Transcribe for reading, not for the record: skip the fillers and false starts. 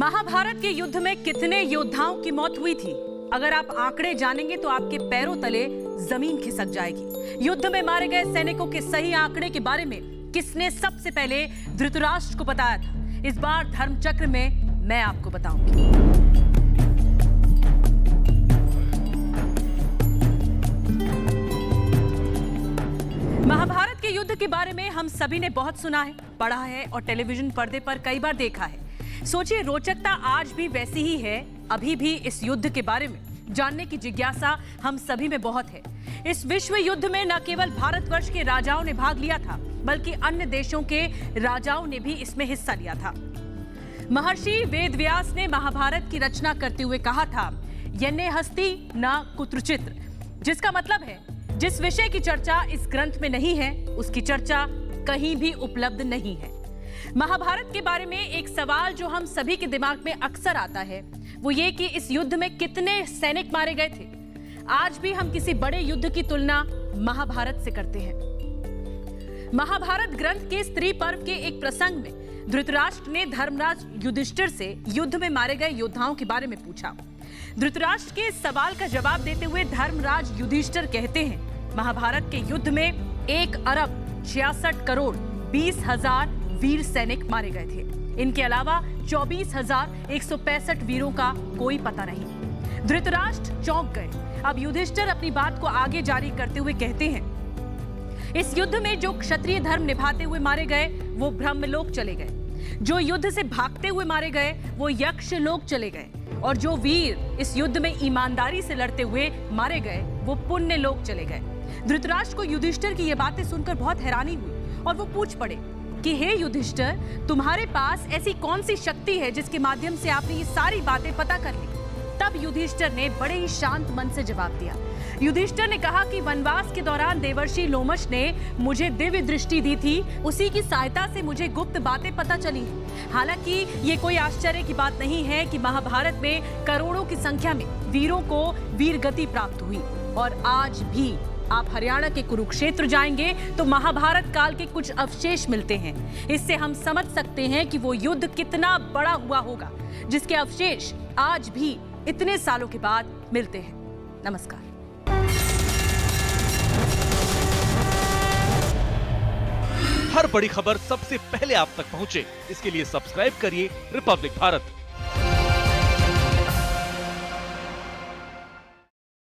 महाभारत के युद्ध में कितने योद्धाओं की मौत हुई थी? अगर आप आंकड़े जानेंगे तो आपके पैरों तले जमीन खिसक जाएगी। युद्ध में मारे गए सैनिकों के सही आंकड़े के बारे में किसने सबसे पहले धृतराष्ट्र को बताया था? इस बार धर्मचक्र में मैं आपको बताऊंगी। महाभारत के युद्ध के बारे में हम सभी ने बहुत सुना है, पढ़ा है और टेलीविजन पर्दे पर कई बार देखा है। सोचिए, रोचकता आज भी वैसी ही है। अभी भी इस युद्ध के बारे में जानने की जिज्ञासा हम सभी में बहुत है। इस विश्व युद्ध में न केवल भारतवर्ष के राजाओं ने भाग लिया था, बल्कि अन्य देशों के राजाओं ने भी इसमें हिस्सा लिया था। महर्षि वेदव्यास ने महाभारत की रचना करते हुए कहा था, यन्ने हस्ति न कुत्रचित्र, जिसका मतलब है जिस विषय की चर्चा इस ग्रंथ में नहीं है, उसकी चर्चा कहीं भी उपलब्ध नहीं है। महाभारत के बारे में एक सवाल जो हम सभी के दिमाग में अक्सर आता है, वो ये कि इस युद्ध में कितने सैनिक मारे गए थे। आज भी हम किसी बड़े युद्ध की तुलना महाभारत से करते हैं। महाभारत ग्रंथ के स्त्री पर्व के एक प्रसंग में धृतराष्ट्र ने धर्मराज युधिष्ठिर से युद्ध में मारे गए योद्धाओं के बारे में पूछा। धृतराष्ट्र के इस सवाल का जवाब देते हुए धर्मराज युधिष्ठिर कहते हैं, महाभारत के युद्ध में 1 अरब 66 करोड़ 20,000 वीर सैनिक मारे गए थे। इनके अलावा 24,165 वीरों का कोई पता नहीं। धृतराष्ट्र चौंक गए। अब युधिष्ठिर अपनी बात को आगे जारी करते हुए कहते हैं, इस युद्ध में जो क्षत्रिय धर्म निभाते हुए मारे गए वो ब्रह्मलोक चले गए, जो युद्ध से भागते हुए मारे गए वो यक्षलोक चले गए, और जो वीर इस युद्ध में ईमानदारी से लड़ते हुए मारे गए वो पुण्य लोक चले गए। धृतराष्ट्र को युधिष्ठिर की ये बातें सुनकर बहुत हैरानी हुई और वो पूछ पड़े कि हे युधिष्ठिर, तुम्हारे पास ऐसी कौन सी शक्ति है जिसके माध्यम से आपने ये सारी बातें पता कर ली? तब युधिष्ठिर ने बड़े ही शांत मन से जवाब दिया। युधिष्ठिर ने कहा कि वनवास के दौरान देवर्षि लोमश ने मुझे दिव्य दृष्टि दी थी, उसी की सहायता से मुझे गुप्त बातें पता चली। हालांकि ये कोई आश्चर्य की बात नहीं है कि महाभारत में करोड़ों की संख्या में वीरों को वीरगति प्राप्त हुई, और आज भी आप हरियाणा के कुरुक्षेत्र जाएंगे तो महाभारत काल के कुछ अवशेष मिलते हैं। इससे हम समझ सकते हैं कि वो युद्ध कितना बड़ा हुआ होगा, जिसके अवशेष आज भी इतने सालों के बाद मिलते हैं। नमस्कार। हर बड़ी खबर सबसे पहले आप तक पहुंचे, इसके लिए सब्सक्राइब करिए रिपब्लिक भारत।